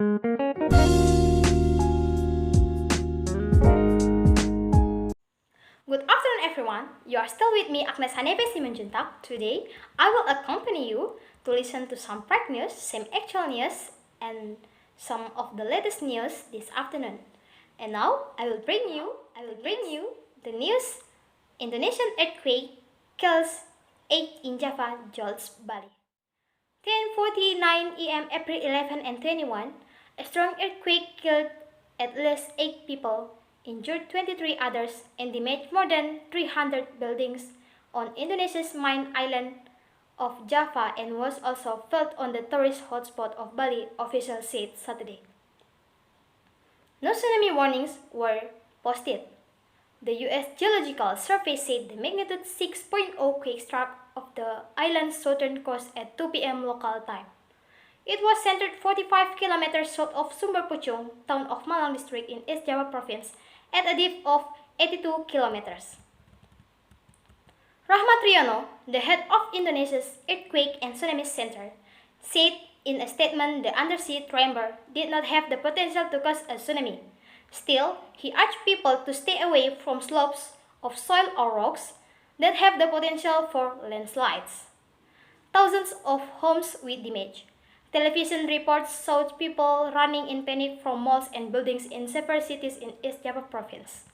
Good afternoon, everyone. You are still with me, Agnes Hanepe Simanjuntak. Today, I will accompany you to listen to some prep news, some actual news, and some of the latest news this afternoon. And now, I will bring you the news. Indonesian earthquake kills 8 in Java, jolts Bali. 10:49 am, April 11 and 21, a strong earthquake killed at least 8 people, injured 23 others, and damaged more than 300 buildings on Indonesia's main island of Java and was also felt on the tourist hotspot of Bali, officials said Saturday. No tsunami warnings were posted. The U.S. Geological Survey said the magnitude 6.0 quake struck off the island's southern coast at 2 p.m. local time. It was centered 45 kilometers south of Sumber Puchung, town of Malang district in East Java province, at a depth of 82 kilometers. Rahmat Riono, the head of Indonesia's Earthquake and Tsunami Center, said in a statement the undersea tremor did not have the potential to cause a tsunami. Still, he urged people to stay away from slopes of soil or rocks that have the potential for landslides. Thousands of homes were damaged. Television reports showed people running in panic from malls and buildings in several cities in East Java province.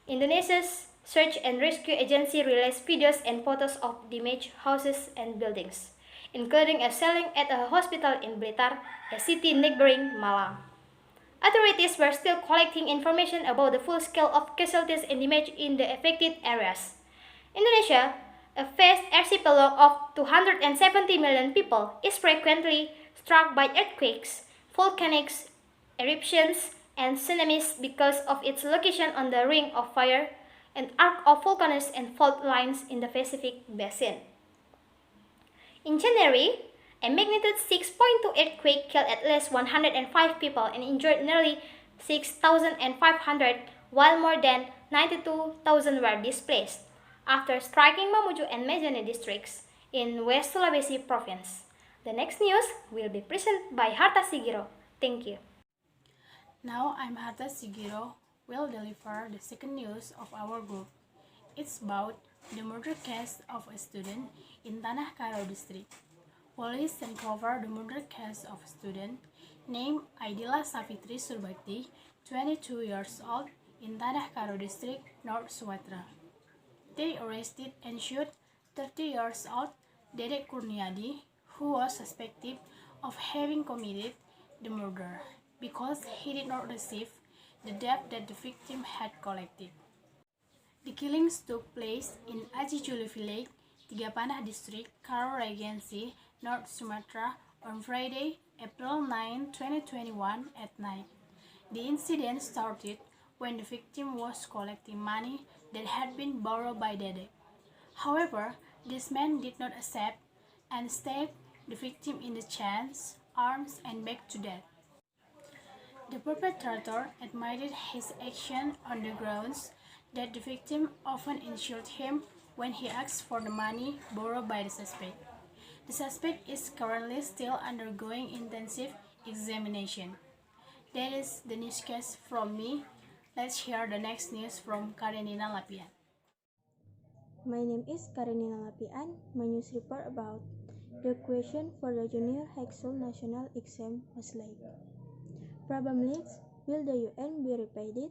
Indonesia's Search and Rescue Agency released videos and photos of damaged houses and buildings, including a ceiling at a hospital in Blitar, a city neighboring Malang. Authorities were still collecting information about the full scale of casualties and damage in the affected areas. Indonesia, a vast archipelago of 270 million people, is frequently struck by earthquakes, volcanic eruptions, and tsunamis because of its location on the Ring of Fire, an arc of volcanoes and fault lines in the Pacific Basin. In January, a magnitude 6.2 earthquake killed at least 105 people and injured nearly 6,500, while more than 92,000 were displaced, after striking Mamuju and Majene districts in West Sulawesi province. The next news will be presented by Harta Sigiro. Thank you. Now I'm Harta Sigiro will deliver the second news of our group. It's about the murder case of a student in Tanah Karo district. Police uncovered the murder case of a student named Aidila Savitri Surbakti, 22 years old, in Tanah Karo district, North Sumatra. They arrested and shot 30 years old Dedek Kurniadi, who was suspected of having committed the murder because he did not receive the debt that the victim had collected. The killings took place in Ajijulu village, Tigapanah district, Karo Regency, North Sumatra, on Friday, April 9, 2021 at night. The incident started when the victim was collecting money that had been borrowed by Dedek. However, this man did not accept and stabbed the victim in the chest, arms, and back to death. The perpetrator admitted his action on the grounds that the victim often insulted him when he asked for the money borrowed by the suspect. The suspect is currently still undergoing intensive examination. That is the newscast from me. Let's hear the next news from Karenina Lapian. My name is Karenina Lapian. My news report about the question for the Junior High School National Exam was late. Problem leaks, will the UN be repaid?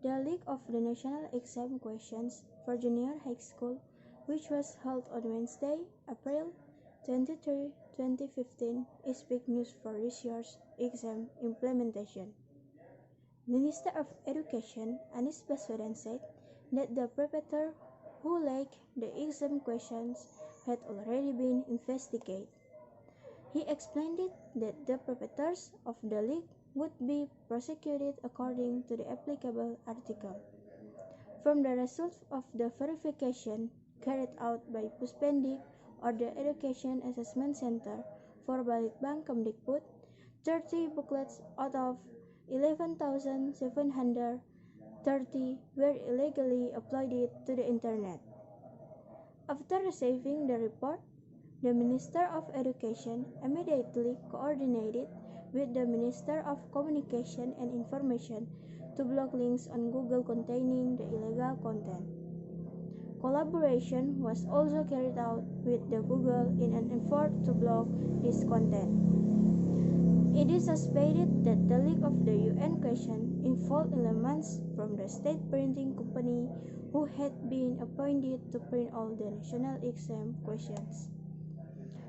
The leak of the national exam questions for Junior High School, which was held on Wednesday, April 23, 2015, is big news for this year's exam implementation. Minister of Education Anies Baswedan said that the perpetrator who leaked the exam questions had already been investigated. He explained that the perpetrators of the leak would be prosecuted according to the applicable article. From the results of the verification carried out by Puspendik, or the Education Assessment Center for Balitbang Kemdikbud, 30 booklets out of 11,730 were illegally uploaded to the internet. After receiving the report, the Minister of Education immediately coordinated with the Minister of Communication and Information to block links on Google containing the illegal content. Collaboration was also carried out with the Google in an effort to block this content. It is suspected that the leak of the UN question involved elements from the state printing company who had been appointed to print all the national exam questions.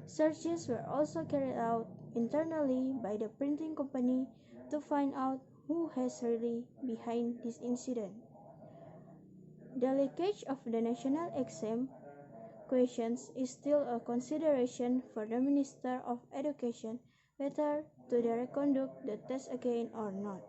Searches were also carried out internally by the printing company to find out who has really behind this incident. The leakage of the national exam questions is still a consideration for the Minister of Education whether to reconduct the test again or not.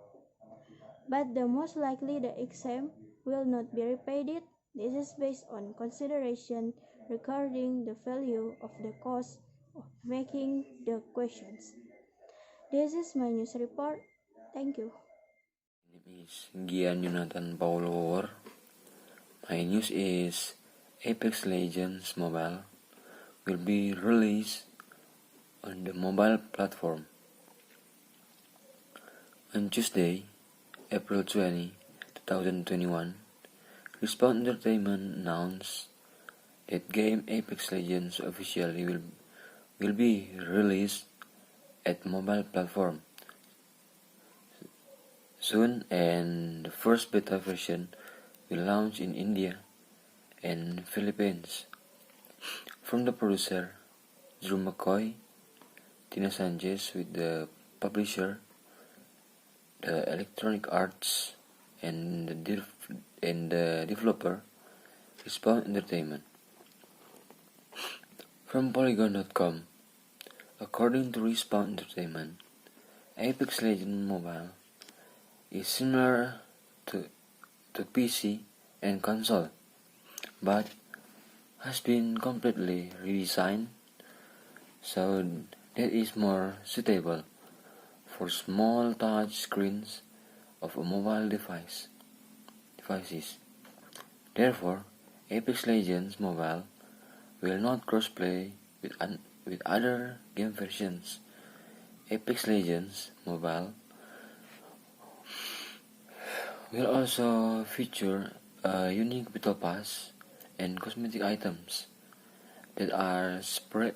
But the most likely the exam will not be repeated. This is based on consideration regarding the value of the cost of making the questions. This is my news report. Thank you. My name is Gian Jonathan Paulo War. My news is Apex Legends Mobile will be released on the mobile platform. On Tuesday, April 20, 2021, Respawn Entertainment announced that game Apex Legends officially will be released at mobile platform soon, and the first beta version will launch in India and Philippines. From the producer, Drew McCoy, Tina Sanchez with the publisher, the Electronic Arts, and the developer, Respawn Entertainment. From Polygon.com, according to Respawn Entertainment, Apex Legends Mobile is similar to PC and console, but has been completely redesigned so that it is more suitable for small touch screens of a mobile devices. Therefore, Apex Legends Mobile will not crossplay with other game versions. Apex Legends Mobile will also feature a unique battle pass and cosmetic items that are separate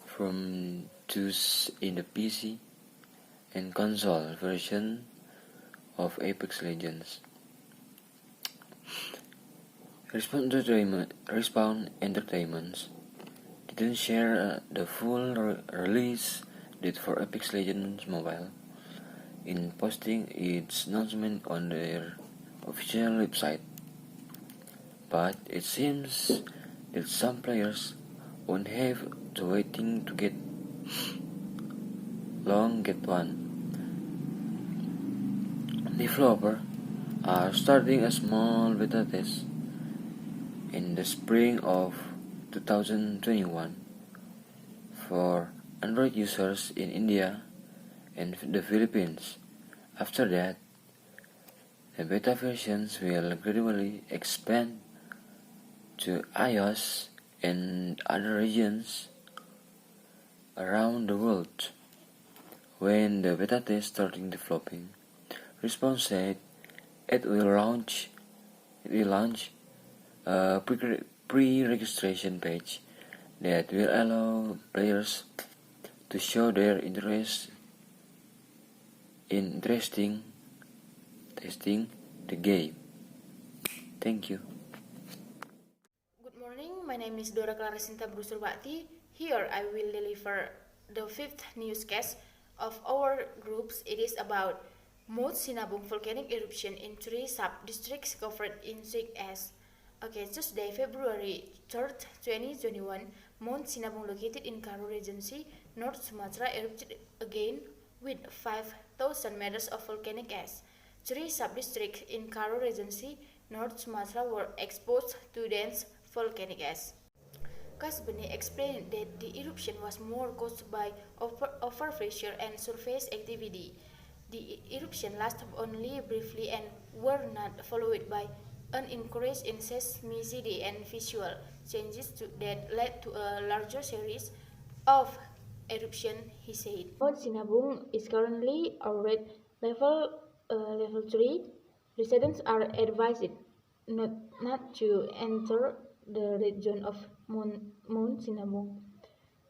from those in the PC and console version of Apex Legends. Respawn Entertainment didn't share the full release date for Apex Legends Mobile in posting its announcement on their official website, but it seems that some players won't have to waiting to get one. Developers are starting a small beta test in the spring of 2021 for Android users in India and the Philippines. After that, the beta versions will gradually expand to iOS and other regions around the world. When the beta test started developing, Respawn said it will launch a pre-registration page that will allow players to show their interest in testing the game. Thank you. Good morning, my name is Dora Clarisinta Brusurbati. Here I will deliver the fifth newscast of our groups. It is about Mount Sinabung volcanic eruption in 3 sub-districts covered in 6S. Okay, Tuesday, February 3rd, 2021, Mount Sinabung located in Karo Regency, North Sumatra erupted again with 5,000 meters of volcanic ash. 3 sub-districts in Karo Regency, North Sumatra were exposed to dense volcanic ash. Kasbani explained that the eruption was more caused by overpressure and surface activity. The eruption lasted only briefly and were not followed by an increase in seismicity and visual changes that led to a larger series of eruption, he said. Mount Sinabung is currently already level 3. Residents are advised not, not to enter the region of Mount Sinabung.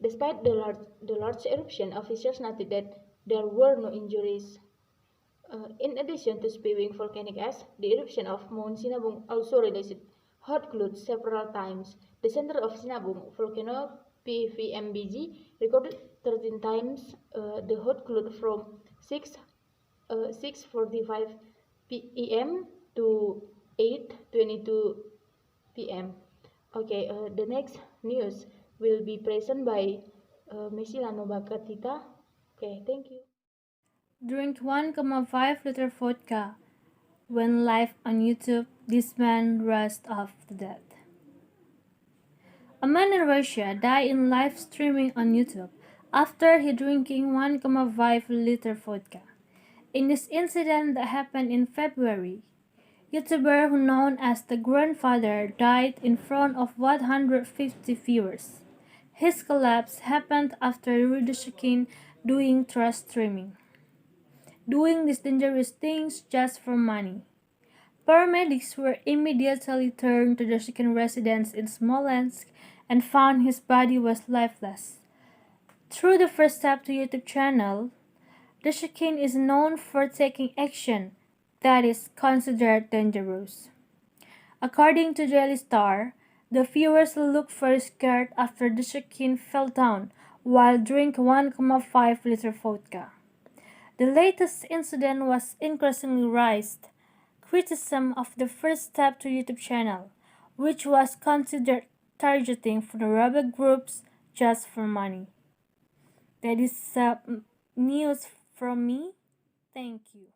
Despite the large eruption, officials noted that there were no injuries. In addition to spewing volcanic ash, the eruption of Mount Sinabung also released hot clouds several times. The center of Sinabung volcano PVMBG recorded 13 times the hot cloud from 6:45 p.m. to 8:22 p.m. Okay, the next news will be presented by Mesilano Bakatita. Okay, thank you. Drink 1.5 liter vodka. When live on YouTube, this man rushed off to death. A man in Russia died in live streaming on YouTube after he drinking 1.5 liter vodka. In this incident that happened in February, YouTuber who known as the Grandfather died in front of 150 viewers. His collapse happened after Rudishikin doing trash streaming, doing these dangerous things just for money. Paramedics were immediately turned to the second residence in Smolensk and found his body was lifeless. Through the First Step to YouTube channel, Deshikin is known for taking action that is considered dangerous. According to Daily Star, the viewers looked very scared after Deshikin fell down while drinking 1.5 liter vodka. The latest incident was increasingly raised criticism of the First Step to YouTube channel, which was considered targeting for the rebel groups just for money. That is news from me. Thank you.